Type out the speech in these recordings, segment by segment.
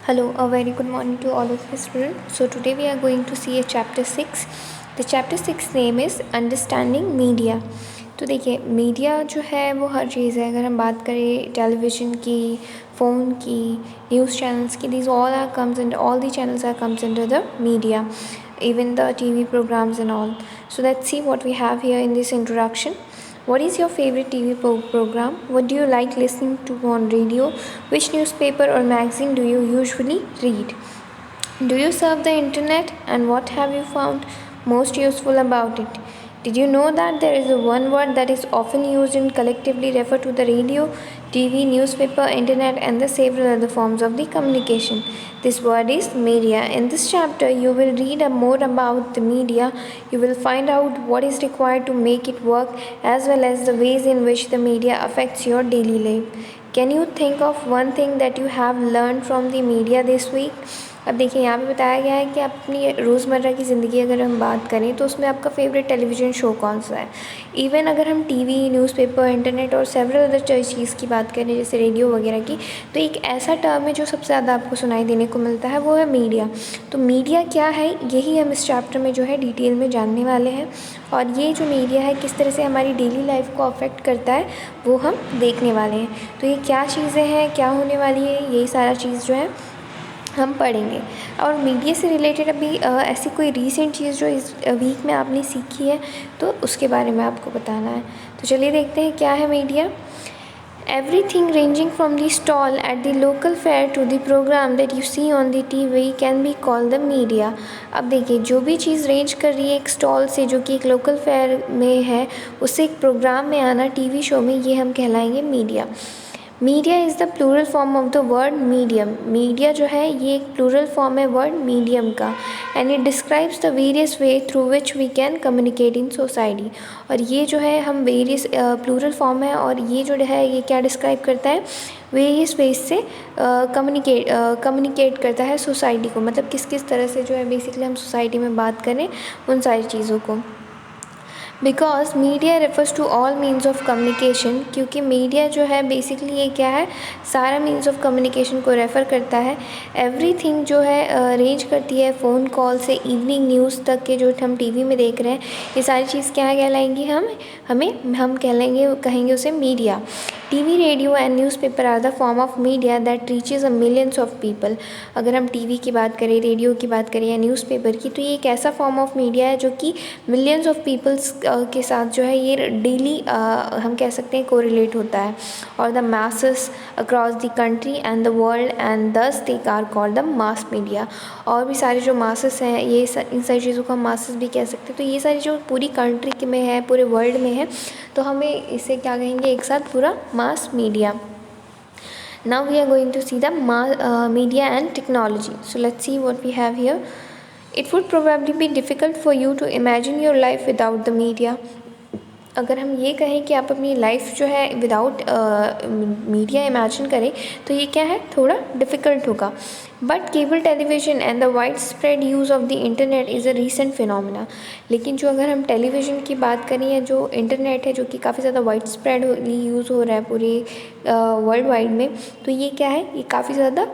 Hello, a very good morning to all of you students. So today we are going to see a chapter 6. The chapter 6 name is Understanding Media. तो देखिए media जो है वो हर चीज़ है। अगर हम बात करें टेलीविज़न की, फ़ोन की, न्यूज़ चैनल्स की, these all are comes under all the channels are comes under the media, even the TV programs and all. So let's see what we have here in this introduction. What is your favorite TV program? What do you like listening to on radio? Which newspaper or magazine do you usually read? Do you surf the internet, and what have you found most useful about it? Did you know that there is a one word that is often used and collectively refer to the radio, TV, newspaper, internet, and the several other forms of the communication? This word is media. In this chapter, you will read more about the media. You will find out what is required to make it work, as well as the ways in which the media affects your daily life. Can you think of one thing that you have learned from the media this week? अब देखिए यहाँ पे बताया गया है कि आप अपनी रोज़मर्रा की ज़िंदगी अगर हम बात करें तो उसमें आपका फेवरेट टेलीविज़न शो कौन सा है। इवन अगर हम टीवी, न्यूज़पेपर, इंटरनेट और सेवरल अदर चीज़ की बात करें जैसे रेडियो वगैरह की, तो एक ऐसा टर्म है जो सबसे ज़्यादा आपको सुनाई देने को मिलता है, वो है मीडिया। तो मीडिया क्या है, यही हम इस चैप्टर में जो है डिटेल में जानने वाले हैं। और ये जो मीडिया है किस तरह से हमारी डेली लाइफ को अफेक्ट करता है वो हम देखने वाले हैं। तो ये क्या चीज़ें हैं, क्या होने वाली है, यही सारा चीज़ जो है हम पढ़ेंगे। और मीडिया से रिलेटेड अभी ऐसी कोई रीसेंट चीज़ जो इस वीक में आपने सीखी है तो उसके बारे में आपको बताना है। तो चलिए देखते हैं क्या है media. Everything ranging from the stall at the local fair to the program that you see on the TV can be called the media। अब देखिए जो भी चीज़ रेंज कर रही है एक स्टॉल से जो कि एक लोकल फेयर में है, उससे एक प्रोग्राम में आना, टीवी शो में, ये हम कहलाएंगे media. Media is the plural form of the word medium. Media जो है ये एक प्लूरल फॉर्म है वर्ड मीडियम का, and it describes the various way through which we can communicate in society. और ये जो है हम वेरियस प्लूरल फॉर्म है, और ये जो है ये क्या डिस्क्राइब करता है, वेरियस वेज से कम्युनिकेट करता है सोसाइटी को, मतलब किस किस तरह से जो है बेसिकली हम सोसाइटी में बात करें उन सारी चीज़ों को। Because media refers to all means of communication, क्योंकि मीडिया जो है बेसिकली ये क्या है, सारा मीन्स ऑफ कम्युनिकेशन को रेफ़र करता है। एवरीथिंग जो है रेंज करती है, फ़ोन कॉल से इवनिंग न्यूज़ तक के जो हम टीवी में देख रहे हैं, ये सारी चीज़ क्या कहलाएंगी, हम कहेंगे उसे media. TV, radio and newspaper are the form of media that reaches a millions of people. अगर हम टीवी की बात करें, रेडियो की बात करें या न्यूज़पेपर की, तो ये एक ऐसा फॉर्म ऑफ मीडिया है जो कि मिलियंस ऑफ पीपल्स के साथ जो है ये डेली हम कह सकते हैं कोरिलेट होता है। और the masses across the country and the world, and thus they are called the mass media. और भी सारे जो मासेस हैं, ये इन सारी चीज़ों को हम मासेस भी कह सकते हैं। तो ये सारी जो पूरी कंट्री में है, पूरे वर्ल्ड में है, तो हमें इसे क्या कहेंगे, एक साथ पूरा mass media. Now we are going to see the media and technology. So let's see what we have here. It would probably be difficult for you to imagine your life without the media. अगर हम ये कहें कि आप अपनी life जो है without media imagine करें तो ये क्या है, थोड़ा डिफ़िकल्ट होगा। But cable television and the wide spread use of the internet is a recent phenomena. लेकिन जो अगर हम टेलीविज़न की बात करें या जो इंटरनेट है जो कि काफ़ी ज़्यादा वाइड स्प्रेड यूज़ हो रहा है पूरे वर्ल्ड वाइड में, तो ये क्या है, ये काफ़ी ज़्यादा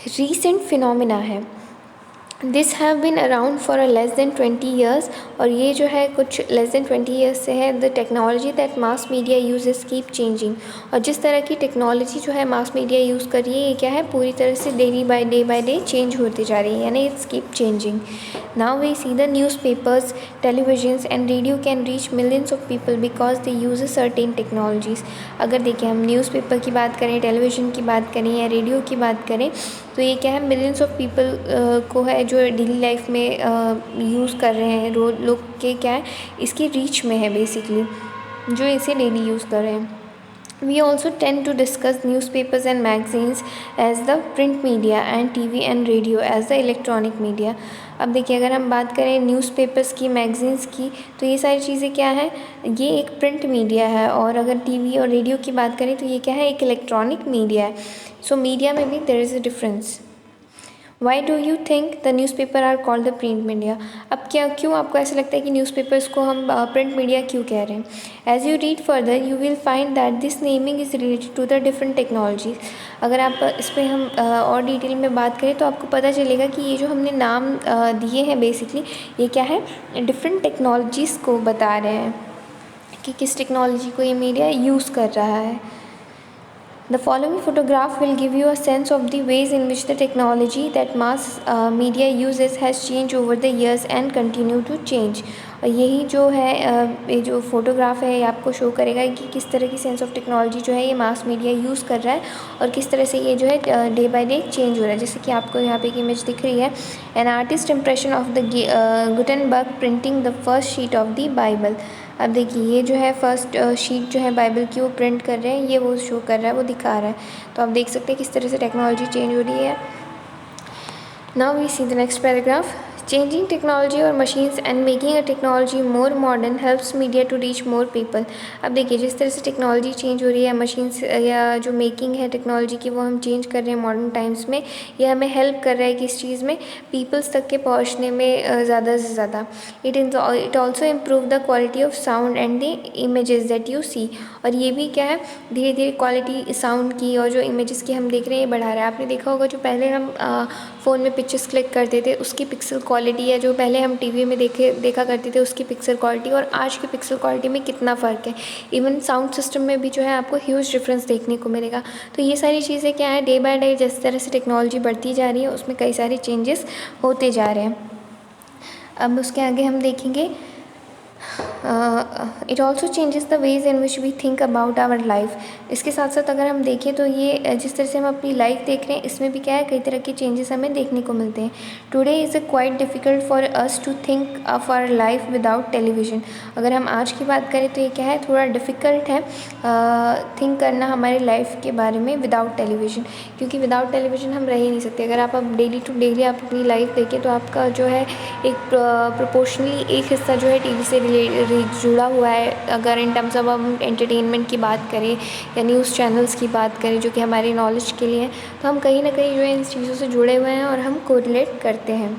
रीसेंट फिनोमिना है। This have been around for a less than 20 years. और ये जो है कुछ लेस दैन 20 ईयर्स से है। The technology that mass media use keep changing. और जिस तरह की टेक्नोलॉजी जो है मास मीडिया यूज़ कर रही है, ये क्या है, पूरी तरह से डेली बाय डे चेंज होती जा रही है, यानी it's keep changing. Now we see the newspapers, televisions and radio can reach millions of people because they use a certain technologies. अगर देखिए हम न्यूज़पेपर की बात करें, टेलीविज़न की बात करें या रेडियो की बात करें, तो ये क्या है, मिलियंस ऑफ पीपल को है जो डेली लाइफ में यूज़ कर रहे हैं, रोज़ लोग के क्या है, इसकी रीच में है बेसिकली, जो इसे डेली यूज़ कर रहे हैं। We also tend to discuss newspapers and magazines as the print media and TV and radio as the electronic media। अब देखिए अगर हम बात करें न्यूज़पेपर्स की, मैगज़ीन्स की, तो ये सारी चीज़ें क्या है, ये एक प्रिंट मीडिया है। और अगर टीवी और रेडियो की बात करें तो ये क्या है, एक इलेक्ट्रॉनिक मीडिया है। सो मीडिया में भी there is a difference. Why do you think the newspaper are called the print media. अब क्यों आपको ऐसा लगता है कि न्यूज़पेपर्स को हम प्रिंट मीडिया क्यों कह रहे हैं। As you read further you will find that this naming is related to the different technologies. अगर आप इस पे हम और डिटेल में बात करें तो आपको पता चलेगा कि ये जो हमने नाम दिए हैं बेसिकली ये क्या है, डिफरेंट टेक्नोलॉजीज़ को बता रहे हैं कि किस टेक्नोलॉजी को ये मीडिया यूज़ कर रहा है। The following photograph will give you a sense of the ways in which the technology that mass media uses has changed over the years and continue to change। और यही जो है ये जो फोटोग्राफ है ये आपको शो करेगा कि किस तरह की सेंस ऑफ टेक्नोलॉजी जो है ये मास मीडिया यूज़ कर रहा है और किस तरह से ये जो है डे बाय डे चेंज हो रहा है। जैसे कि आपको यहाँ पे एक इमेज दिख रही है, an artist impression of the Gutenberg printing the first sheet of the Bible. अब देखिए ये जो है फर्स्ट शीट जो है बाइबल की वो प्रिंट कर रहे हैं, ये वो शो कर रहा है, वो दिखा रहा है। तो आप देख सकते हैं किस तरह से टेक्नोलॉजी चेंज हो रही है। Now we see the next paragraph. Changing technology or machines and making a technology more modern helps media to reach more people। अब देखिए जिस तरह से टेक्नोलॉजी चेंज हो रही है, मशीन्स या जो मेकिंग है टेक्नोलॉजी की वो हम चेंज कर रहे हैं मॉडर्न टाइम्स में, ये हमें हेल्प कर रहा है किस चीज़ में, पीपल्स तक के पहुंचने में ज़्यादा से ज़्यादा। It also improve the quality of sound and the images that you see. और ये भी क्या है, धीरे धीरे क्वालिटी साउंड की और जो इमेजेस की हम देख रहे हैं ये बढ़ा रहा है। आपने देखा होगा जो पहले हम फ़ोन में पिक्चर्स क्लिक करते थे उसकी पिक्सल क्वालिटी है जो पहले हम टीवी में देखा करते थे उसकी पिक्सल क्वालिटी और आज की पिक्सल क्वालिटी में कितना फ़र्क है। इवन साउंड सिस्टम में भी जो है आपको ह्यूज डिफरेंस देखने को मिलेगा। तो ये सारी चीज़ें क्या है, डे बाय डे जिस तरह से टेक्नोलॉजी बढ़ती जा रही है उसमें कई सारे चेंजेस होते जा रहे हैं। अब उसके आगे हम देखेंगे it also changes the ways in which we think about our life. इसके साथ साथ अगर हम देखें तो ये जिस तरह से हम अपनी लाइफ देख रहे हैं इसमें भी क्या है, कई तरह के चेंजेस हमें देखने को मिलते हैं। Today is quite difficult for us to think of our life without television. अगर हम आज की बात करें तो ये क्या है, थोड़ा डिफ़िकल्ट है थिंक करना हमारी लाइफ के बारे में विदाउट टेलीविज़न, क्योंकि विदाउट टेलीविज़न हम रह ही नहीं सकते। अगर आप अब डेली टू डेली आप अपनी लाइफ देखें तो आपका जो है एक प्रोपोर्शनली एक हिस्सा जो है टीवी से जुड़ा हुआ है। अगर इन टर्म्स ऑफ हम एंटरटेनमेंट की बात करें या न्यूज़ चैनल्स की बात करें जो कि हमारी नॉलेज के लिए हैं, तो हम कहीं ना कहीं जो है इन चीज़ों से जुड़े हुए हैं और हम कोरिलेट करते हैं।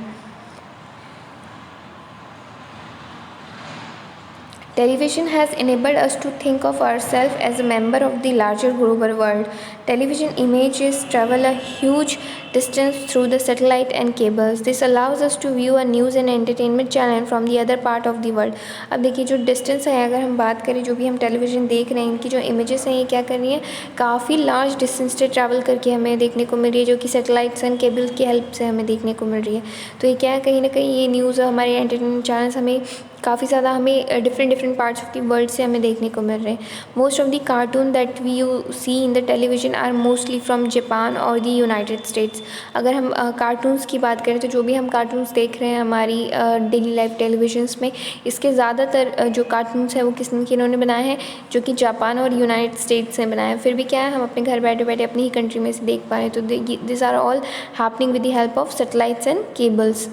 Television has enabled us to think of ourselves as a member of the larger global world. Television images travel a huge distance through the satellite and cables. This allows us to view a news and entertainment channel from the other part of the world. अब देखिए जो distance है, अगर हम बात करें जो भी हम टेलीविज़न देख रहे हैं इनकी जो इमेजेस हैं ये क्या कर रही हैं, काफ़ी लार्ज डिस्टेंस से ट्रैवल करके हमें देखने को मिल रही है, जो कि सैटेलाइट्स एंड केबल की हेल्प से हमें देखने को मिल रही है। तो ये क्या है, कहीं ना कहीं ये न्यूज़ हमारे एंटरटेनमेंट चैनल्स हमें काफ़ी ज़्यादा हमें different parts of the world से हमें देखने को मिल रहे हैं। Most of the cartoon that we you see in the television are mostly from Japan और द यूनाइटेड स्टेट्स। अगर हम कार्टून्स की बात करें तो जो भी हम कार्टून्स देख रहे हैं हमारी डेली लाइफ टेलीविजन्स में, इसके ज़्यादातर जो कार्टून्स हैं वो किन्होंने बनाए हैं, जो कि जापान और यूनाइटेड स्टेट्स ने बनाए हैं। फिर भी क्या है, हम अपने घर बैठे बैठे अपनी ही कंट्री में से देख पा रहे हैं। तो this are all happening with the help of satellites and cables.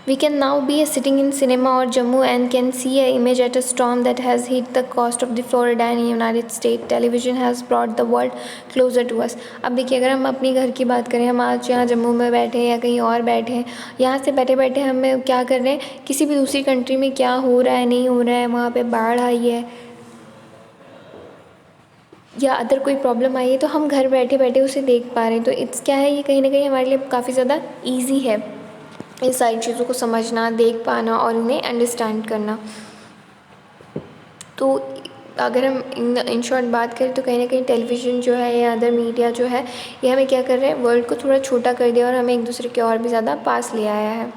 We can now be sitting in cinema or Jammu and can see an image at a storm that has hit the coast of the Florida in the United States. Television has brought the world closer to us। अब देखिए अगर हम अपने घर की बात करें, हम आज यहाँ जम्मू में बैठे हैं या कहीं और बैठे हैं, यहाँ से बैठे बैठे हम क्या कर रहे हैं, किसी भी दूसरी कंट्री में क्या हो रहा है नहीं हो रहा है, वहाँ पे बाढ़ आई है या अदर कोई प्रॉब्लम आई है, तो हम घर बैठे बैठे उसे देख पा रहे हैं। तो इट्स क्या है, ये कहीं ना कहीं हमारे लिए काफ़ी ज़्यादा ईजी है इन सारी चीज़ों को समझना, देख पाना और इन्हें अंडरस्टैंड करना। तो अगर हम इन शॉर्ट बात करें तो कहीं ना कहीं टेलीविज़न जो है या अदर मीडिया जो है ये हमें क्या कर रहे हैं, वर्ल्ड को थोड़ा छोटा कर दिया और हमें एक दूसरे के और भी ज़्यादा पास ले आया है।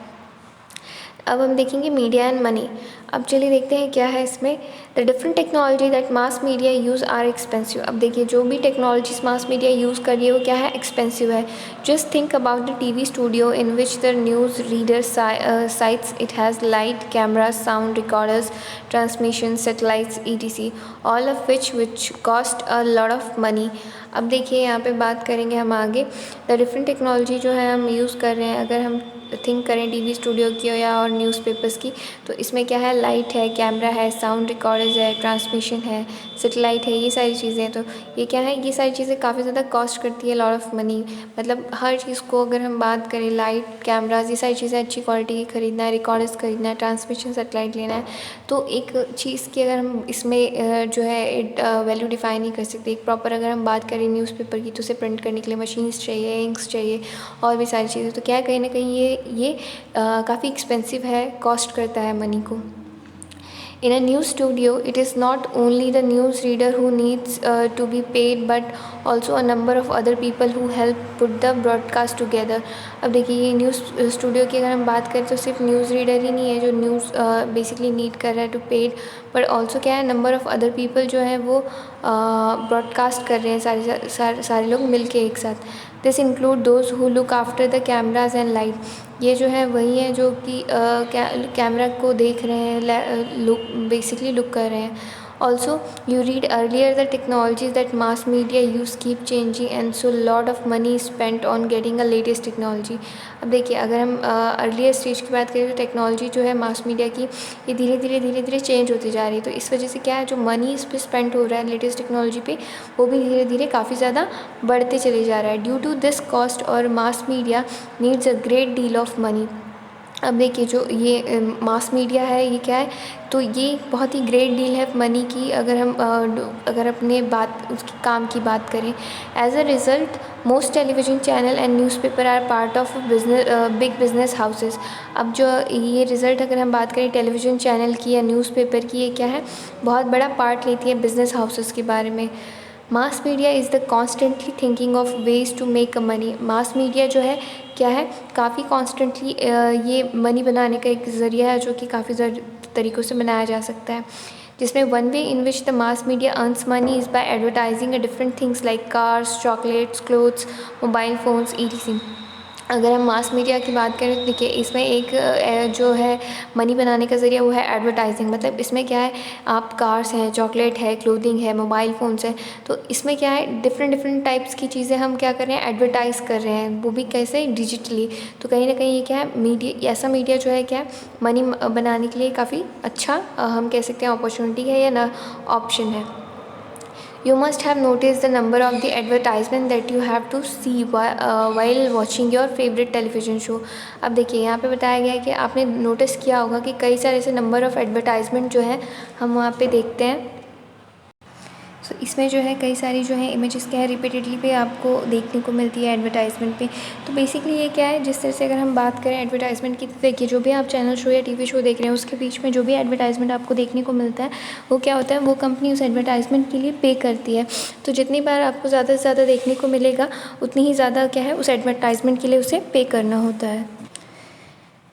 अब हम देखेंगे मीडिया एंड मनी। अब चलिए देखते हैं क्या है इसमें। The different technology that mass media use are expensive. अब देखिए जो भी टेक्नोलॉजीज मास मीडिया यूज़ कर रही है वो क्या है, एक्सपेंसिव है। Just think about the TV studio in which the news reader sites it has light, camera, sound recorders, transmission, satellites etc, all of which cost a lot of money. अब देखिए यहाँ पे बात करेंगे हम आगे, द डिफरेंट टेक्नोलॉजी जो है हम यूज़ कर रहे हैं। अगर हम थिंक करें टीवी स्टूडियो की या और न्यूज़पेपर्स की, तो इसमें क्या है, लाइट है, कैमरा है, साउंड रिकॉर्डर रिकॉर्डर्स है, ट्रांसमिशन है, सेटेलाइट है, ये सारी चीज़ें हैं। तो ये क्या है, ये सारी चीज़ें काफ़ी ज़्यादा कॉस्ट करती है, लॉट ऑफ मनी। मतलब हर चीज़ को अगर हम बात करें, लाइट, कैमराज, ये सारी चीज़ें अच्छी क्वालिटी की खरीदना है, रिकॉर्डर्स खरीदना है, ट्रांसमिशन सेटेलाइट लेना है, तो एक चीज़ की अगर हम इसमें जो है वैल्यू डिफाइन नहीं कर सकते। एक प्रॉपर अगर हम बात करें न्यूज़पेपर की, तो उसे प्रिंट करने के लिए मशीन्स चाहिए, इंक्स चाहिए और भी सारी चीज़ें। तो क्या है, कहीं ना कहीं ये काफ़ी एक्सपेंसिव है, कॉस्ट करता है मनी को। In a news studio, it is not only the news reader who needs to be paid, but also a number of other people who help put the broadcast together. अब देखिए, ये news studio की अगर हम बात करें तो सिर्फ न्यूज़ रीडर ही नहीं है जो न्यूज़ बेसिकली नीड कर रहा है टू पेड, बट ऑल्सो क्या है, नंबर ऑफ़ अदर पीपल जो है वो ब्रॉडकास्ट कर रहे हैं, सारे लोग मिल के एक साथ। This include those who look after the cameras and light. ये जो है वही है जो कि कैमरा को देख रहे हैं, बेसिकली लुक कर रहे हैं। Also you read earlier the technologies that mass media use keep changing and so lot of money spent on getting a latest technology. अब देखिए, अगर हम अर्लियर स्टेज की बात करें तो टेक्नोलॉजी जो है मास मीडिया की, ये धीरे धीरे चेंज होती जा रही है। तो इस वजह से क्या है, जो मनी इस पर स्पेंड हो रहा है लेटेस्ट टेक्नोलॉजी पे, वो भी धीरे धीरे काफ़ी ज़्यादा बढ़ते चले जा रहा है। ड्यू टू दिस कॉस्ट और mass media needs a great deal of money. अब देखिए, जो ये मास मीडिया है, ये क्या है, तो ये बहुत ही ग्रेट डील है मनी की। अगर अपने बात उसकी काम की बात करें, as a result most television channel and newspaper are part of big business houses. अब जो ये रिज़ल्ट अगर हम बात करें टेलीविज़न चैनल की या न्यूज़पेपर की, ये क्या है, बहुत बड़ा पार्ट लेती है बिजनेस हाउसेस के बारे में। Mass media is the constantly thinking of ways to make a money. Mass media जो है क्या है, काफ़ी कॉन्स्टेंटली ये मनी बनाने का एक ज़रिया है जो कि काफ़ी तरीक़ों से बनाया जा सकता है, जिसमें one way in which the mass media earns money is by advertising a different things like cars, chocolates, clothes, mobile phones, etc। अगर हम मास मीडिया की बात करें तो देखिए, इसमें एक जो है मनी बनाने का ज़रिया वो है एडवर्टाइजिंग। मतलब इसमें क्या है, आप कार्स हैं, चॉकलेट है, क्लोथिंग है, मोबाइल फ़ोन्स है, तो इसमें क्या है, डिफरेंट टाइप्स की चीज़ें हम क्या कर रहे हैं, एडवर्टाइज़ कर रहे हैं, वो भी कैसे, डिजिटली। तो कहीं ना कहीं ये क्या है, मीडिया, ऐसा मीडिया जो है क्या है, मनी बनाने के लिए काफ़ी अच्छा हम कह सकते हैं अपॉर्चुनिटी है या ना ऑप्शन है। You must have noticed the number of the advertisement that you have to see while watching your favorite television show। अब देखिए, यहाँ पे बताया गया है कि आपने नोटिस किया होगा कि कई सारे ऐसे नंबर ऑफ़ एडवर्टाइजमेंट जो है हम वहाँ पे देखते हैं। सो इसमें जो है कई सारी जो है इमेजेस क्या है, रिपीटेडली पे आपको देखने को मिलती है एडवर्टाइजमेंट पे। तो बेसिकली ये क्या है, जिस तरह से अगर हम बात करें एडवर्टाइजमेंट की, तो देखिए, जो भी आप चैनल शो या टीवी शो देख रहे हैं उसके बीच में जो भी एडवर्टाइजमेंट आपको देखने को मिलता है, वो क्या होता है, वो कंपनी उस एडवर्टाइजमेंट के लिए पे करती है। तो जितनी बार आपको ज़्यादा से ज़्यादा देखने को मिलेगा, उतनी ही ज़्यादा क्या है, उस एडवर्टाइजमेंट के लिए उसे पे करना होता है।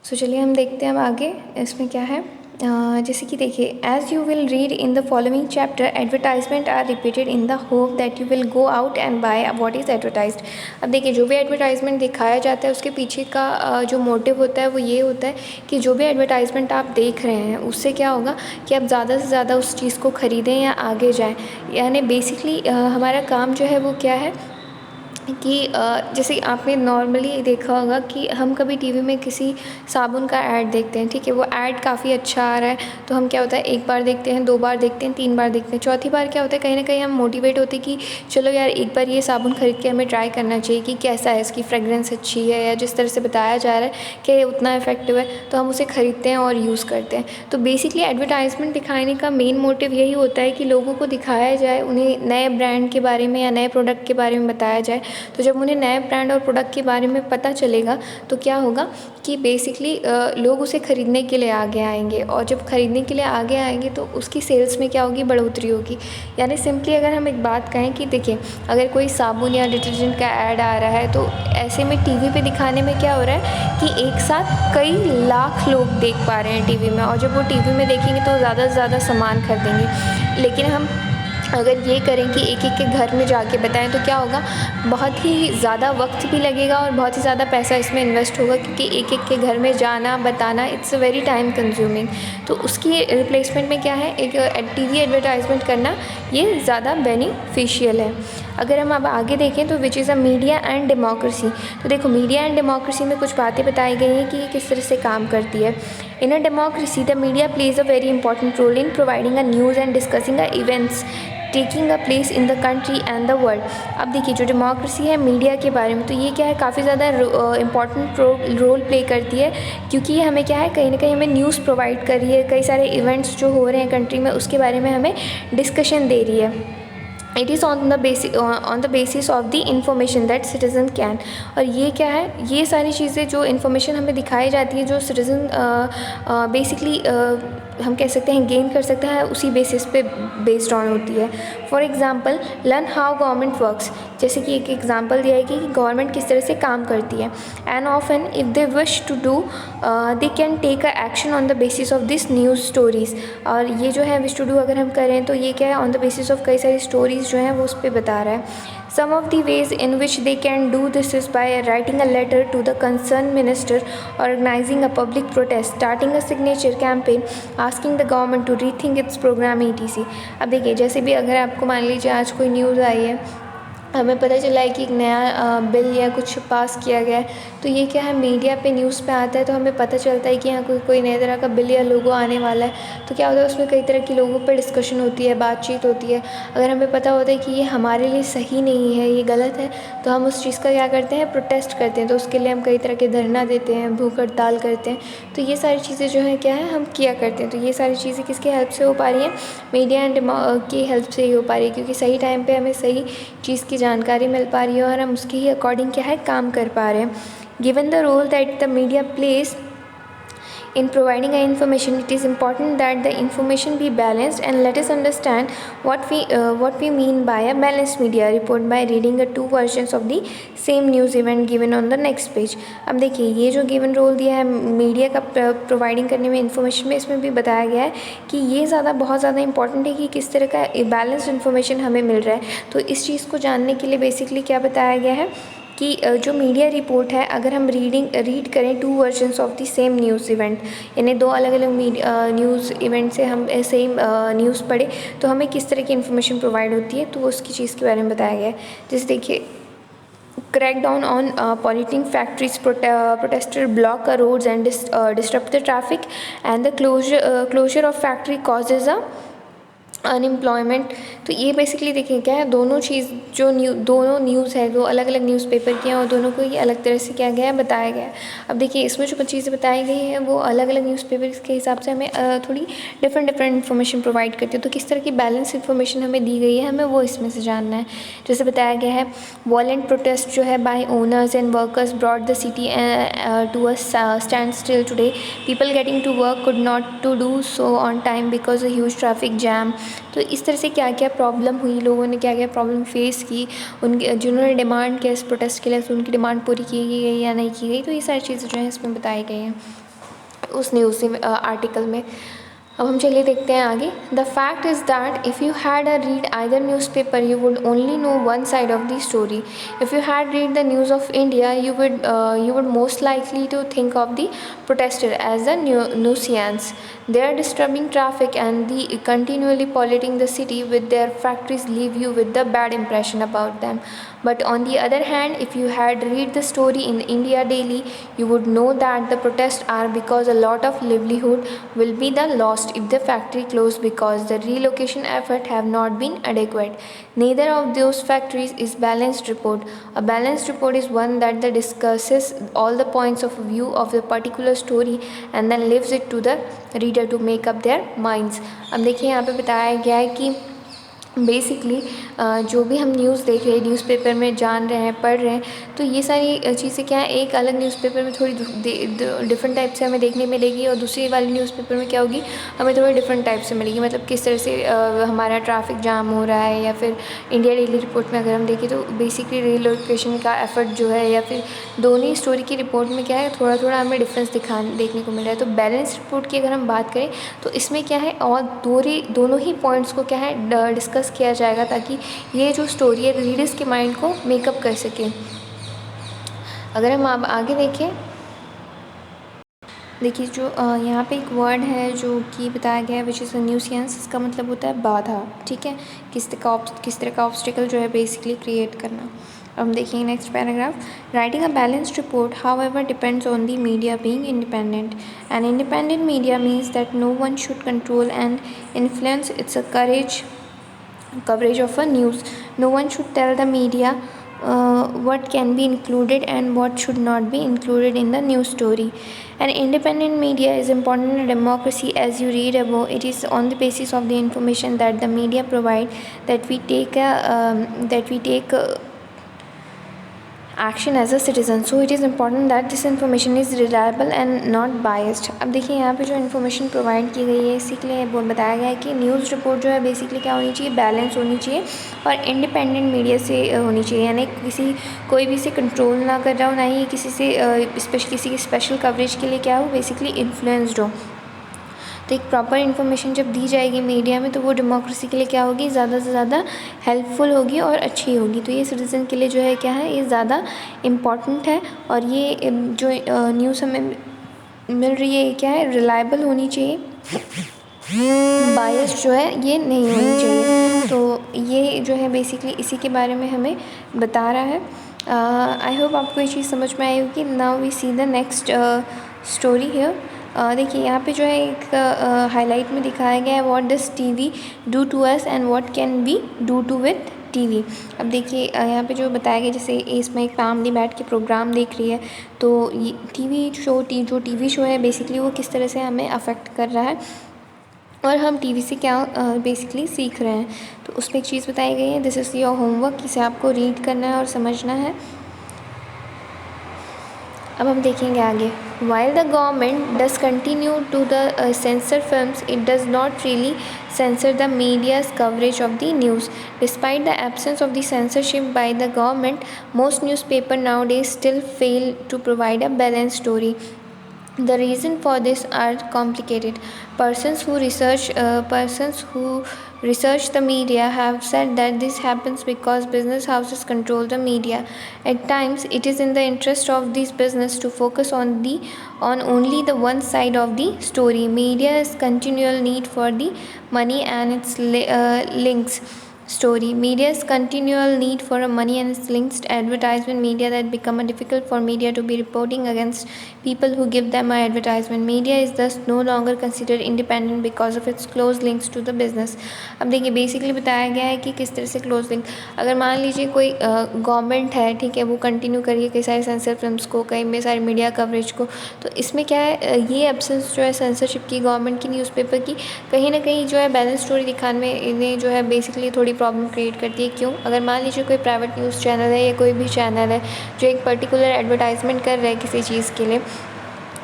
सो चलिए हम देखते हैं अब आगे इसमें क्या है। जैसे कि देखिए, as you will read in the following chapter, advertisement are repeated in the hope that you will go out and buy what is advertised. अब देखिए, जो भी एडवर्टाइजमेंट दिखाया जाता है उसके पीछे का जो मोटिव होता है वो ये होता है कि जो भी एडवर्टाइजमेंट आप देख रहे हैं उससे क्या होगा कि आप ज़्यादा से ज़्यादा उस चीज़ को ख़रीदें या आगे जाएँ। यानी बेसिकली हमारा काम जो है वो क्या है कि जैसे आपने नॉर्मली देखा होगा कि हम कभी टीवी में किसी साबुन का ऐड देखते हैं, ठीक है, वो ऐड काफ़ी अच्छा आ रहा है, तो हम क्या होता है, एक बार देखते हैं, 2 बार देखते हैं, 3 बार देखते हैं, चौथी बार क्या होता है, कहीं ना कहीं हम मोटिवेट होते हैं कि चलो यार, एक बार ये साबुन ख़रीद के हमें ट्राई करना चाहिए कि कैसा है, इसकी फ्रेगरेंस अच्छी है या जिस तरह से बताया जा रहा है कि उतना इफेक्टिव है, तो हम उसे ख़रीदते हैं और यूज़ करते हैं। तो बेसिकली एडवर्टाइजमेंट दिखाने का मेन मोटिव यही होता है कि लोगों को दिखाया जाए, उन्हें नए ब्रांड के बारे में या नए प्रोडक्ट के बारे में बताया जाए। तो जब उन्हें नए ब्रांड और प्रोडक्ट के बारे में पता चलेगा तो क्या होगा कि बेसिकली लोग उसे ख़रीदने के लिए आगे आएंगे, और जब ख़रीदने के लिए आगे आएंगे तो उसकी सेल्स में क्या होगी, बढ़ोतरी होगी। यानी सिंपली अगर हम एक बात कहें कि देखिए, अगर कोई साबुन या डिटर्जेंट का ऐड आ रहा है, तो ऐसे में टीवी पे दिखाने में क्या हो रहा है कि एक साथ कई लाख लोग देख पा रहे हैं टीवी में, और जब वो टीवी में देखेंगे तो ज़्यादा से ज़्यादा सामान खरीदेंगे। लेकिन हम अगर ये करें कि एक एक के घर में जाके बताएं तो क्या होगा, बहुत ही ज़्यादा वक्त भी लगेगा और बहुत ही ज़्यादा पैसा इसमें इन्वेस्ट होगा, क्योंकि एक एक के घर में जाना, बताना, it's a very time consuming. तो उसकी रिप्लेसमेंट में क्या है, एक टीवी एडवर्टाइजमेंट करना ये ज़्यादा बेनिफिशियल है। अगर हम अब आगे देखें तो which is a media and democracy. तो देखो मीडिया एंड डेमोक्रेसी में कुछ बातें बताई गई हैं कि ये किस तरह से काम करती है। In a democracy the media plays a very important role in providing a news and discussing a events taking a place in the country and the world. अब देखिए जो डेमोक्रेसी है मीडिया के बारे में, तो ये क्या है काफ़ी ज़्यादा इंपॉर्टेंट रोल प्ले करती है, क्योंकि ये हमें क्या है कहीं ना कहीं हमें न्यूज़ प्रोवाइड कर रही है, कई सारे इवेंट्स जो हो रहे हैं कंट्री में उसके बारे में हमें डिस्कशन दे रही है। It is on the basis of the information that citizen can. और ये क्या है, ये सारी चीज़ें जो इन्फॉर्मेशन हमें दिखाई जाती है जो सिटीज़न बेसिकली हम कह सकते हैं गेन कर सकते हैं, उसी बेसिस पे बेस्ड ऑन होती है। For example learn how government works, जैसे कि एक एग्जांपल दिया है कि गवर्नमेंट किस तरह से काम करती है। And often if they wish to do they can take a action on the basis of this news stories. और ये जो है विश टू डू अगर हम करें तो ये क्या है ऑन द बेसिस ऑफ कई सारी स्टोरीज़ जो हैं वो उस पर बता रहा है। Some of the ways in which they can do this is by writing a letter to the concerned minister, organizing a public protest, starting a signature campaign, asking the government to rethink its program etc। अब देखिए जैसे भी अगर आपको मान लीजिए आज कोई न्यूज़ आई है, हमें पता चला है कि एक नया बिल या कुछ पास किया गया है, तो ये क्या है मीडिया पे न्यूज़ पे आता है, तो हमें पता चलता है कि यहाँ कोई नए तरह का बिल या लोगो आने वाला है। तो क्या होता है उसमें कई तरह की लोगों पर डिस्कशन होती है, बातचीत होती है। अगर हमें पता होता है कि ये हमारे लिए सही नहीं है, ये गलत है, तो हम उस चीज़ का क्या करते हैं प्रोटेस्ट करते हैं। तो उसके लिए हम कई तरह के धरना देते हैं, भूख हड़ताल करते हैं। तो ये सारी चीज़ें जो है क्या है हम किया करते हैं। तो ये सारी चीज़ें किसकी हेल्प से हो पा रही हैं, मीडिया एंड की हेल्प से ही हो पा रही है, क्योंकि सही टाइम पे हमें सही चीज़ की जानकारी मिल पा रही है और हम उसके ही अकॉर्डिंग क्या है काम कर पा रहे हैं। Given the role that the media plays in providing a information, it is important that the information be balanced, and let us understand what we mean by a balanced media report by reading the two versions of the same news event given on the next page। अब देखिए ये जो given role दिया है media का providing करने में information में, इसमें भी बताया गया है कि ये बहुत ज़्यादा इंपॉर्टेंट है कि किस तरह का बैलेंस्ड इन्फॉर्मेशन हमें मिल रहा है। तो इस चीज़ को जानने के लिए बेसिकली क्या बताया गया है कि जो मीडिया रिपोर्ट है अगर हम रीड करें two versions of the same news event, यानी दो अलग अलग न्यूज़ इवेंट से हम सेम न्यूज़ पढ़े तो हमें किस तरह की इन्फॉर्मेशन प्रोवाइड होती है, तो उसकी चीज़ के बारे में बताया गया है। जैसे देखिए crackdown on polluting factories, protester block roads and disrupt the traffic, and the closure of factory causes a unemployment. तो ये बेसिकली देखिए क्या है दोनों चीज़ जो दोनों न्यूज़ है, दो अलग अलग न्यूज़पेपर की हैं और दोनों को ये अलग तरह से क्या गया है बताया गया है। अब देखिए इसमें जो चीज़ें बताई गई हैं वो अलग अलग न्यूज़पेपर के हिसाब से हमें थोड़ी डिफरेंट इन्फॉर्मेशन प्रोवाइड करती है। तो किस तरह की बैलेंस इन्फॉर्मेशन हमें दी गई है हमें वो इसमें से जानना है। जैसे बताया गया है वॉलेंट प्रोटेस्ट जो है by owners and workers brought the city to a stand still today, people getting to work could not to do so on time because a huge traffic jam. तो इस तरह से क्या क्या प्रॉब्लम हुई, लोगों ने क्या क्या प्रॉब्लम फेस की, उनके जिन्होंने डिमांड किया इस प्रोटेस्ट के लिए तो उनकी डिमांड पूरी की गई या नहीं की गई। तो ये सारी चीज़ें जो हैं इसमें बताई गई हैं उस न्यूज़ आर्टिकल में। अब हम चलिए देखते हैं आगे। The fact is that if you had a read either news paper you would only know one side of the story. If you had read the news of India you would most likely to think of the protester as the nuisance. They are disturbing traffic and the continually polluting the city with their factories leave you with the bad impression about them. But on the other hand, if you had read the story in India Daily, you would know that the protests are because a lot of livelihood will be the lost if the factory closed because the relocation effort have not been adequate. Neither of those factories is balanced report. A balanced report is one that discusses all the points of view of the particular story and then leaves it to the reader to make up their minds। अब देखिए यहाँ पे बताया गया है कि basically जो भी हम न्यूज़ देख रहे हैं न्यूज़पेपर में जान रहे हैं पढ़ रहे हैं, तो ये सारी चीज़ें क्या है एक अलग न्यूज़पेपर में थोड़ी डिफरेंट टाइप से हमें देखने मिलेगी और दूसरी वाली न्यूज़पेपर में क्या होगी हमें थोड़ी डिफरेंट टाइप से मिलेगी। मतलब किस तरह से हमारा ट्रैफिक जाम हो रहा है, या फिर इंडिया डेली रिपोर्ट में अगर हम देखें तो बेसिकली रिलोकेशन का एफर्ट जो है, या फिर दोनों ही स्टोरी की रिपोर्ट में क्या है थोड़ा थोड़ा हमें डिफरेंस देखने को मिल रहा है। तो बैलेंस रिपोर्ट की अगर हम बात करें तो इसमें क्या है और दोनों ही पॉइंट्स को क्या है डिस्कस किया जाएगा ताकि ये जो स्टोरी है रीडर्स के माइंड को मेकअप कर सके। अगर हम अब आगे देखें देखिए जो यहाँ पे एक वर्ड है जो कि बताया गया है विच इज़ अ न्यूसेंस, इसका मतलब होता है बाधा, ठीक है, किस तरह का ऑब्स्टिकल जो है बेसिकली क्रिएट करना। अब हम देखिए next paragraph, writing a balanced report however depends on the media being independent, and independent media means that no one should control and influence its a coverage of a news. No one should tell the media what can be included and what should not be included in the news story. An independent media is important in a democracy. As you read above, it is on the basis of the information that the media provide that we take action as a citizen. So it is important that this information is reliable and not biased. अब देखिए यहाँ पे जो information provide की गई है इसी के लिए बताया गया है कि न्यूज़ रिपोर्ट जो है बेसिकली क्या होनी चाहिए, बैलेंस होनी चाहिए और इंडिपेंडेंट मीडिया से होनी चाहिए, यानी कोई भी से कंट्रोल ना कर रहा हो, ना ही किसी की स्पेशल कवरेज के लिए क्या हो, बेसिकली इन्फ्लुएंस्ड हो। तो एक प्रॉपर इन्फॉर्मेशन जब दी जाएगी मीडिया में तो वो डेमोक्रेसी के लिए क्या होगी, ज़्यादा से ज़्यादा हेल्पफुल होगी और अच्छी होगी। तो ये सिटीज़न के लिए जो है क्या है, ये ज़्यादा इम्पॉर्टेंट है। और ये जो न्यूज़ हमें मिल रही है ये क्या है, रिलायबल होनी चाहिए, बायस जो है ये नहीं होनी चाहिए। तो ये जो है बेसिकली इसी के बारे में हमें बता रहा है। आई होप आपको ये चीज़ समझ में आई होगी। Now we see the next story here. देखिए यहाँ पे जो है एक हाईलाइट में दिखाया गया है what does TV do to us and what can we do to with TV. अब देखिए यहाँ पे जो बताया गया, जैसे इसमें एक फैमिली बैठ के प्रोग्राम देख रही है, तो ये जो टीवी शो है बेसिकली वो किस तरह से हमें अफेक्ट कर रहा है और हम टीवी से क्या बेसिकली सीख रहे हैं। तो उसमें एक चीज़ बताई गई है, दिस इज़ योर होमवर्क, इसे आपको रीड करना है और समझना है। अब हम देखेंगे आगे। While the government does continue to censor films, it does not really censor the media's coverage of the news. Despite the absence of the censorship by the government, most newspapers nowadays still fail to provide a balanced story. The reason for this are complicated. Persons who research the media have said that this happens because business houses control the media. At times, it is in the interest of these business to focus on only the one side of the story. Media's continual need for the money and its links. Media's continual need for money and its links to advertisement media that become difficult for media to be reporting against people who give them an advertisement. Media is thus no longer considered independent because of its close links to the business. अब देखिए basically बताया गया है कि किस तरह से close link, अगर मान लीजिए कोई गवर्नमेंट है, ठीक है, वो कंटिन्यू करिए कई सारे सेंसर फिल्म्स को, कई में सारे मीडिया कवरेज को, तो इसमें क्या है, ये एब्सेंस जो है सेंसरशिप की गवर्नमेंट की न्यूज़पेपर की कहीं ना कहीं जो है बैलेंस स्टोरी दिखाने में इन्हें जो है बेसिकली थोड़ी प्रॉब्लम क्रिएट करती है। क्यों? अगर मान लीजिए कोई प्राइवेट न्यूज़ चैनल है या कोई भी चैनल है जो एक पर्टिकुलर एडवर्टाइजमेंट कर रहा है किसी चीज़ के लिए,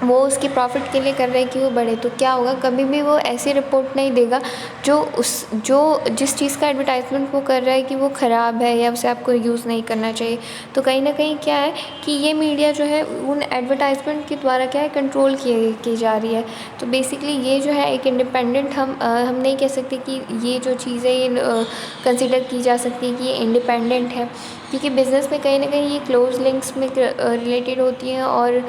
वो उसकी प्रॉफिट के लिए कर रहे हैं कि वो बढ़े, तो क्या होगा, कभी भी वो ऐसी रिपोर्ट नहीं देगा जो जिस चीज़ का एडवर्टाइजमेंट वो कर रहा है कि वो ख़राब है या उसे आपको यूज़ नहीं करना चाहिए। तो कहीं ना कहीं क्या है कि ये मीडिया जो है उन एडवर्टाइजमेंट के द्वारा क्या है कंट्रोल की जा रही है। तो बेसिकली ये जो है एक इंडिपेंडेंट हम नहीं कह सकते कि ये जो चीज़ है ये कंसिडर की जा सकती है कि ये इंडिपेंडेंट है, क्योंकि बिज़नेस में कहीं ना कहीं ये क्लोज लिंक्स में रिलेटेड होती हैं। और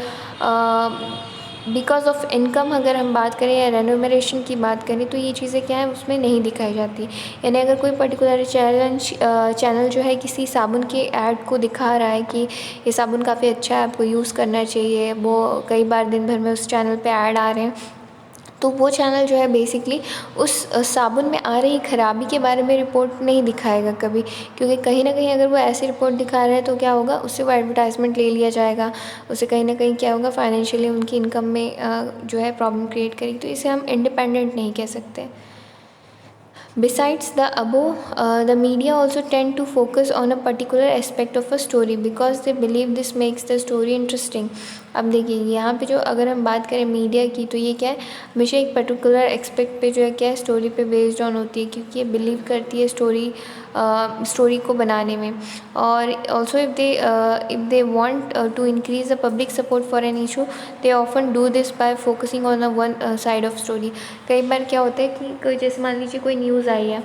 बिकॉज ऑफ इनकम अगर हम बात करें या रेन्यूमरेशन की बात करें तो ये चीज़ें क्या है उसमें नहीं दिखाई जाती। यानी अगर कोई पर्टिकुलर चैनल जो है किसी साबुन के ऐड को दिखा रहा है कि ये साबुन काफ़ी अच्छा है, आपको यूज़ करना चाहिए, वो कई बार दिन भर में उस चैनल पे ऐड आ रहे हैं, तो वो चैनल जो है बेसिकली उस साबुन में आ रही ख़राबी के बारे में रिपोर्ट नहीं दिखाएगा कभी, क्योंकि कहीं ना कहीं अगर वो ऐसी रिपोर्ट दिखा रहा है तो क्या होगा, उससे वो एडवर्टाइजमेंट ले लिया जाएगा, उससे कहीं ना कहीं क्या होगा, फाइनेंशियली उनकी इनकम में जो है प्रॉब्लम क्रिएट करेगी। तो इसे हम इंडिपेंडेंट नहीं कह सकते। Besides the above, the media also tend to focus on a particular aspect of a story because they believe this makes the story interesting. अब देखिए यहाँ पे जो अगर हम बात करें मीडिया की, तो ये क्या है, हमेशा एक पर्टिकुलर एक्सपेक्ट पे जो है क्या है स्टोरी पे बेस्ड ऑन होती है, क्योंकि ये बिलीव करती है स्टोरी को बनाने में। और also if they want to increase the public support for an issue, they often do this by focusing on a one side of story. कई बार क्या होता है कि जैसे मान लीजिए कोई न्यूज़ आई है,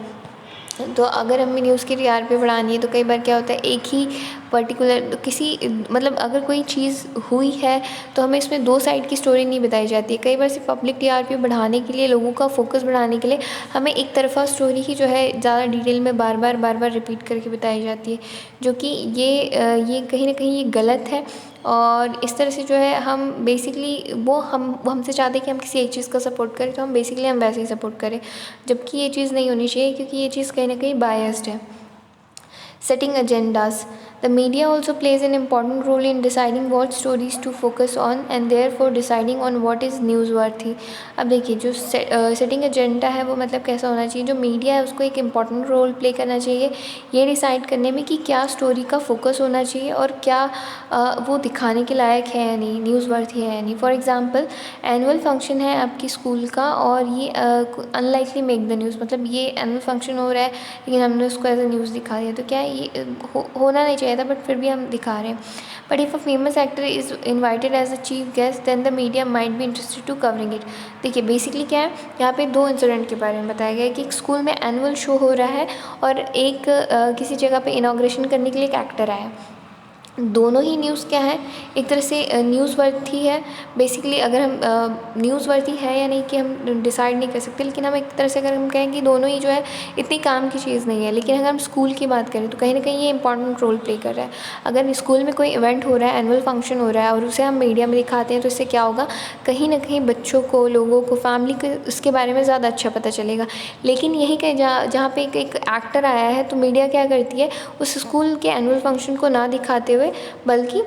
तो अगर हमें न्यूज़ की टीआरपी बढ़ानी है तो कई बार क्या होता है, एक ही पर्टिकुलर किसी मतलब अगर कोई चीज़ हुई है तो हमें इसमें दो साइड की स्टोरी नहीं बताई जाती है। कई बार सिर्फ पब्लिक टीआरपी बढ़ाने के लिए, लोगों का फोकस बढ़ाने के लिए हमें एक तरफ़ा स्टोरी ही जो है ज़्यादा डिटेल में बार बार रिपीट करके बताई जाती है, जो कि ये कहीं ना कहीं ये गलत है। और इस तरह से जो है हम बेसिकली वो हमसे चाहते हैं कि हम किसी एक चीज़ का सपोर्ट करें, तो हम बेसिकली हम वैसे ही सपोर्ट करें, जबकि ये चीज़ नहीं होनी चाहिए, क्योंकि ये चीज़ कहीं ना कहीं बायस्ड है। Setting agendas. The media also plays an important role in deciding what stories to focus on and therefore deciding on what is newsworthy. अब देखिए जो सेटिंग एजेंडा है वो मतलब कैसा होना चाहिए, जो मीडिया है उसको एक इम्पॉर्टेंट रोल प्ले करना चाहिए ये डिसाइड करने में कि क्या स्टोरी का फोकस होना चाहिए और क्या वो दिखाने के लायक है या नहीं, न्यूज़वर्थी है या नहीं। फॉर एग्जांपल एनुअल फंक्शन है आपकी स्कूल का और ये अनलाइकली मेक द न्यूज़, मतलब ये एनुअल फंक्शन हो रहा है लेकिन हमने उसको एज अ न्यूज़ दिखा दिया, तो क्या ये होना नहीं चाहिए था, बट फिर भी हम दिखा रहे हैं। But if a famous actor is invited as a chief guest then the media might be interested to covering it. देखिए बेसिकली क्या है, यहाँ पे दो इंसिडेंट के बारे में बताया गया है कि एक स्कूल में एनुअल शो हो रहा है और एक किसी जगह पे इनॉग्रेशन करने के लिए एक एक्टर आया। दोनों ही न्यूज़ क्या है, एक तरह से न्यूज़वर्थी है। बेसिकली अगर हम न्यूज़वर्थी है या नहीं कि हम डिसाइड नहीं कर सकते, लेकिन हम एक तरह से अगर हम कहें कि दोनों ही जो है इतनी काम की चीज़ नहीं है। लेकिन अगर हम स्कूल की बात करें तो कहीं ना कहीं ये इंपॉर्टेंट रोल प्ले कर रहा है। अगर स्कूल में कोई इवेंट हो रहा है, एनुअल फंक्शन हो रहा है और उसे हम मीडिया में दिखाते हैं तो इससे क्या होगा, कहीं ना कहीं बच्चों को, लोगों को, फैमिली को उसके बारे में ज़्यादा अच्छा पता चलेगा। लेकिन यही कहीं जहाँ पे एक एक्टर आया है तो मीडिया क्या करती है, उस स्कूल के एनुअल फंक्शन को ना दिखाते हुए बल्कि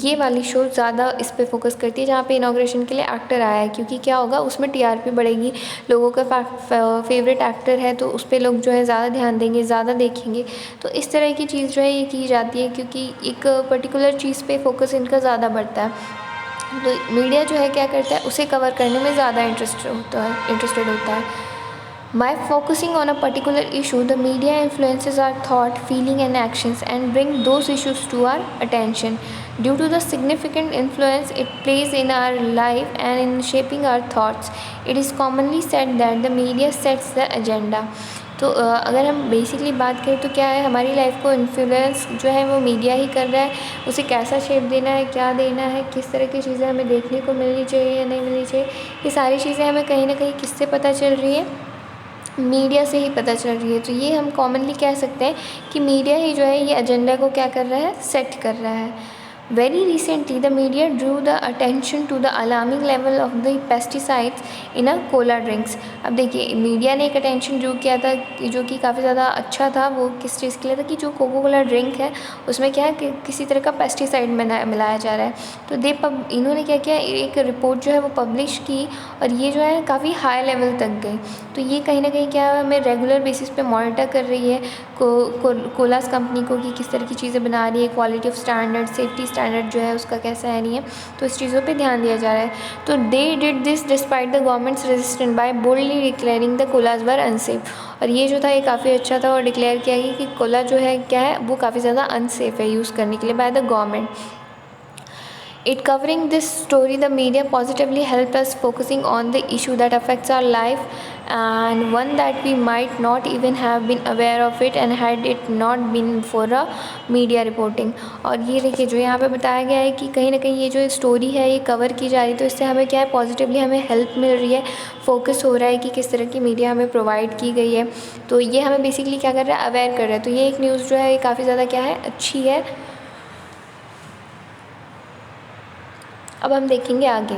ये वाली शो ज़्यादा इस पे फोकस करती है जहाँ पे इनॉग्रेशन के लिए एक्टर आया है, क्योंकि क्या होगा उसमें टीआरपी बढ़ेगी, लोगों का फेवरेट एक्टर है तो उस पर लोग जो है ज़्यादा ध्यान देंगे, ज़्यादा देखेंगे। तो इस तरह की चीज़ जो है ये की जाती है क्योंकि एक पर्टिकुलर चीज़ पे फोकस इनका ज़्यादा बढ़ता है। तो मीडिया जो है क्या करता है, उसे कवर करने में ज़्यादा इंटरेस्टेड होता है। By focusing on a particular issue, the media influences our thought, feeling and actions and bring those issues to our attention. Due to the significant influence it plays in our life and in shaping our thoughts, it is commonly said that the media sets the agenda. तो अगर हम basically बात करें तो क्या है, हमारी life को इन्फ्लुएंस जो है वो मीडिया ही कर रहा है। उसे कैसा शेप देना है, क्या देना है, किस तरह की चीज़ें हमें देखने को मिलनी चाहिए या नहीं मिलनी चाहिए, ये सारी चीज़ें हमें कहीं ना कहीं किससे पता चल रही है, मीडिया से ही पता चल रही है। तो ये हम कॉमनली कह सकते हैं कि मीडिया ही जो है ये एजेंडा को क्या कर रहा है, सेट कर रहा है। Very recently, the media drew the attention to the alarming level of the pesticides in a cola drinks. अब देखिए मीडिया ने एक अटेंशन ड्रू किया था जो कि काफ़ी ज़्यादा अच्छा था। वो किस चीज़ के लिए था कि जो कोको कोला ड्रिंक है उसमें क्या है कि किसी तरह का पेस्टिसाइड मिलाया जा रहा है। तो इन्होंने क्या किया, एक रिपोर्ट जो है वो पब्लिश की और ये जो है काफ़ी हाई लेवल तक गई। तो ये कहीं ना कहीं क्या हमें रेगुलर बेसिस पे मॉनिटर कर रही है कोलास कंपनी को कि किस तरह की चीज़ें बना रही है, quality of standard, safety standard जो है उसका कैसा है नहीं है, तो इस चीज़ों पे ध्यान दिया जा रहा है। तो they did this despite the governments resistance bye boldly declaring the collage were unsafe. और ये जो था ये काफ़ी अच्छा था और डिक्लेयर किया गया कि कोला जो है क्या है वो काफ़ी ज़्यादा अनसेफ है यूज़ करने के लिए by the government. It covering this story, the media positively helped us focusing on the issue that affects our life and one that we might not even have been aware of it and had it not been for a media reporting। और ये देखिए जो यहाँ पे बताया गया है कि कहीं ना कहीं ये जो स्टोरी है ये कवर की जा रही है तो इससे हमें क्या है, पॉजिटिवली हमें हेल्प मिल रही है, फोकस हो रहा है कि किस तरह की मीडिया हमें प्रोवाइड की गई है। तो ये हमें बेसिकली क्या कर रहा है, अवेयर कर रहा है। तो ये एक न्यूज़ जो है ये काफ़ी ज़्यादा क्या है, अच्छी है। अब हम देखेंगे आगे।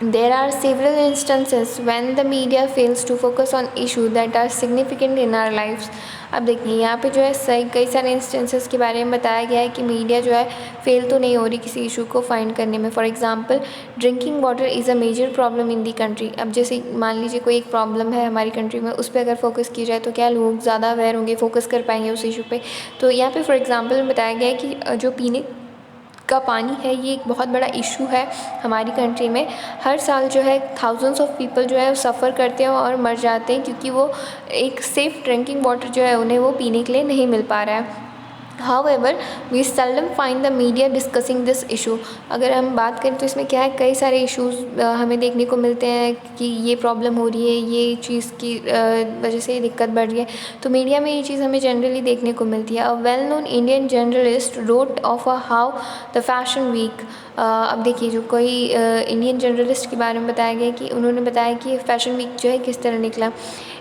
There are several instances when the media fails to focus on issues that are significant in our lives। अब देखिए यहाँ पे जो है कई सारे इंस्टेंसेस के बारे में बताया गया है कि मीडिया जो है फेल तो नहीं हो रही किसी इशू को फाइंड करने में। For example drinking water is a major problem in the country. अब जैसे मान लीजिए कोई एक प्रॉब्लम है हमारी कंट्री में, उस पर अगर फोकस की जाए तो क्या लोग ज़्यादा अवेयर होंगे, फोकस कर पाएंगे उस इशू पे। तो यहाँ पे फॉर एग्जांपल बताया गया है कि जो पीने का पानी है ये एक बहुत बड़ा इशू है हमारी कंट्री में। हर साल जो है थाउजेंड्स ऑफ पीपल जो है सफ़र करते हैं और मर जाते हैं क्योंकि वो एक सेफ़ ड्रिंकिंग वाटर जो है उन्हें वो पीने के लिए नहीं मिल पा रहा है। However, we seldom find the media discussing this issue. अगर हम बात करें तो इसमें क्या है, कई सारे इश्यूज़ हमें देखने को मिलते हैं कि ये प्रॉब्लम हो रही है, ये चीज़ की वजह से ये दिक्कत बढ़ रही है, तो मीडिया में ये चीज़ हमें जनरली देखने को मिलती है. A well known Indian journalist wrote of how the fashion week. अब देखिए, जो कोई इंडियन जर्नलिस्ट के बारे में बताया गया कि उन्होंने बताया कि फैशन वीक जो है किस तरह निकला.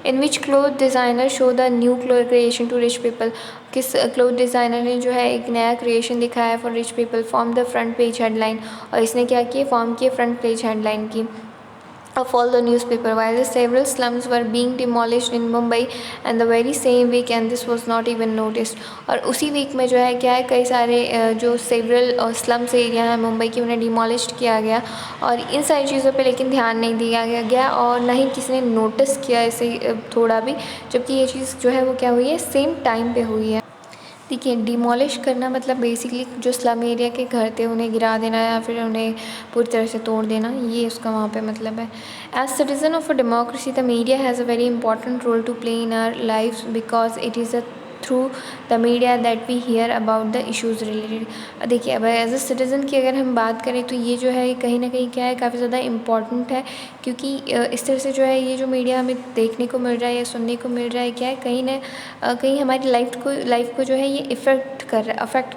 In which cloth designer show the new creation to rich people. किस क्लोथ डिज़ाइनर ने जो है एक नया क्रिएशन दिखाया for rich people. Form the front page headline. और इसने क्या किया, फॉर्म किए फ्रंट पेज हेडलाइन की of all the newspaper. While the several slums were being demolished in Mumbai and the very same week, and this was not even noticed. और उसी week में जो है क्या है, कई सारे जो सेवरल स्लम्स एरिया हैं मुंबई की, उन्हें डिमोलिश किया गया और इन सारी चीज़ों पे लेकिन ध्यान नहीं दिया गया और ना ही किसी ने नोटिस किया इसे थोड़ा भी, जबकि ये चीज़ जो है वो क्या हुई है, सेम टाइम पे हुई है. देखिए, डिमोलिश करना मतलब बेसिकली जो स्लम एरिया के घर थे उन्हें गिरा देना या फिर उन्हें पूरी तरह से तोड़ देना, ये उसका वहाँ पे मतलब है. As citizen of a democracy the media has a very important role to play in our life because it is a through the media that we hear about the issues related. देखिए, अब as a citizen की अगर हम बात करें तो ये जो है कहीं ना कहीं क्या है, काफ़ी ज़्यादा इम्पॉर्टेंट है, क्योंकि इस तरह से जो है ये जो मीडिया हमें देखने को मिल रहा है या सुनने को मिल रहा है, क्या है कहीं ना कहीं हमारी लाइफ को जो है ये अफेक्ट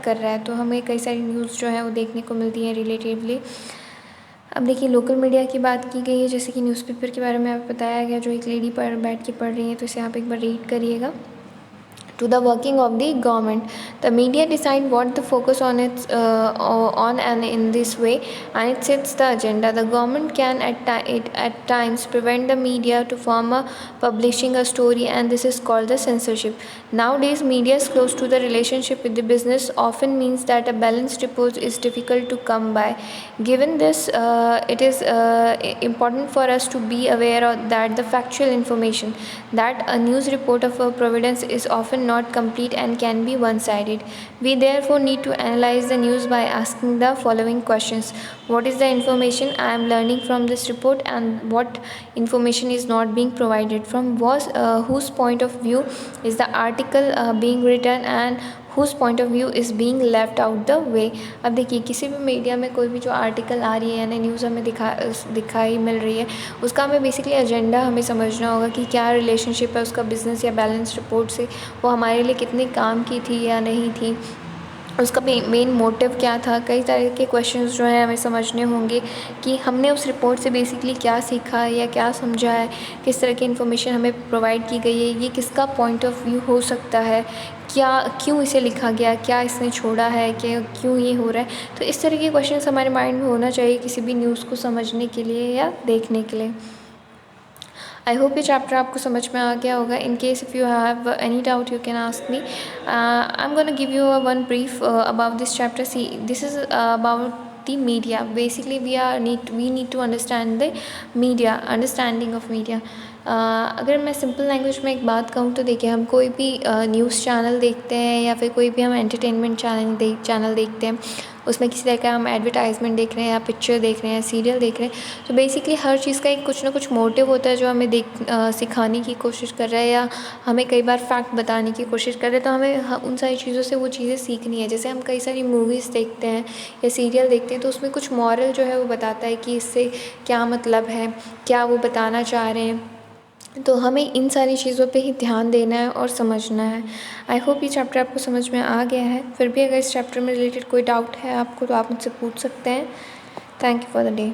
कर रहा है. तो हमें कई सारी न्यूज़ जो है वो देखने को मिलती है रिलेटिवली. अब देखिए, लोकल मीडिया की बात की गई है, जैसे कि न्यूज़पेपर के बारे में आपको बताया गया, जो एक लेडी पर बैठ के पढ़ रही है, तो इसे आप एक बार रीड करिएगा. To the working of the government. The media decide what to focus on on and in this way, and it sets the agenda. The government can at times prevent the media to from publishing a story, and this is called the censorship. Nowadays, media is close to the relationship with the business often means that a balanced report is difficult to come by. Given this, it is important for us to be aware of that the factual information that a news report of a providence is often not complete and can be one-sided. We therefore need to analyze the news by asking the following questions. What is the information I am learning from this report, and what information is not being provided? From whose point of view is the article being written, and whose point of view is being left out the way. अब देखिए, किसी भी media में कोई भी जो article आ रही है यानी न्यूज़ हमें दिखाई मिल रही है, उसका हमें बेसिकली एजेंडा हमें समझना होगा कि क्या रिलेशनशिप है उसका बिज़नेस या बैलेंस रिपोर्ट से, वो हमारे लिए कितने काम की थी या नहीं थी, उसका मेन मोटिव क्या था. कई तरह के क्वेश्चंस जो हैं हमें समझने होंगे कि हमने उस रिपोर्ट से बेसिकली क्या सीखा है या क्या समझा है, किस तरह की इन्फॉर्मेशन हमें प्रोवाइड की गई है, ये किसका पॉइंट ऑफ व्यू हो सकता है, क्यों इसे लिखा गया, क्या इसने छोड़ा है, क्यों ये हो रहा है. तो इस तरह के क्वेश्चंस हमारे माइंड में होना चाहिए किसी भी न्यूज़ को समझने के लिए या देखने के लिए. आई होप ये चैप्टर आपको समझ में आ गया होगा. In case if you have any doubt you can ask me. I am gonna give you one brief about this chapter. See, this is about the media. Basically we need to understand the media, understanding of media. अगर मैं simple language में एक बात कहूँ तो देखिए, हम कोई भी न्यूज़ चैनल देखते हैं या फिर कोई भी हम एंटरटेनमेंट चैनल देखते हैं, उसमें किसी तरह का हम एडवर्टाइजमेंट देख रहे हैं या पिक्चर देख रहे हैं, सीरियल देख रहे हैं, तो बेसिकली हर चीज़ का एक कुछ ना कुछ मोटिव होता है जो हमें सिखाने की कोशिश कर रहा है या हमें कई बार फैक्ट बताने की कोशिश कर रहे हैं. तो हमें उन सारी चीज़ों से वो चीज़ें सीखनी है. जैसे हम कई सारी मूवीज़ देखते हैं या सीरियल देखते हैं, तो उसमें कुछ मॉरल जो है वो बताता है कि इससे क्या मतलब है, क्या वो बताना चाह रहे हैं. तो हमें इन सारी चीज़ों पे ही ध्यान देना है और समझना है. आई होप ये चैप्टर आपको समझ में आ गया है. फिर भी अगर इस चैप्टर में रिलेटेड कोई डाउट है आपको तो आप मुझसे पूछ सकते हैं. Thank you for the day.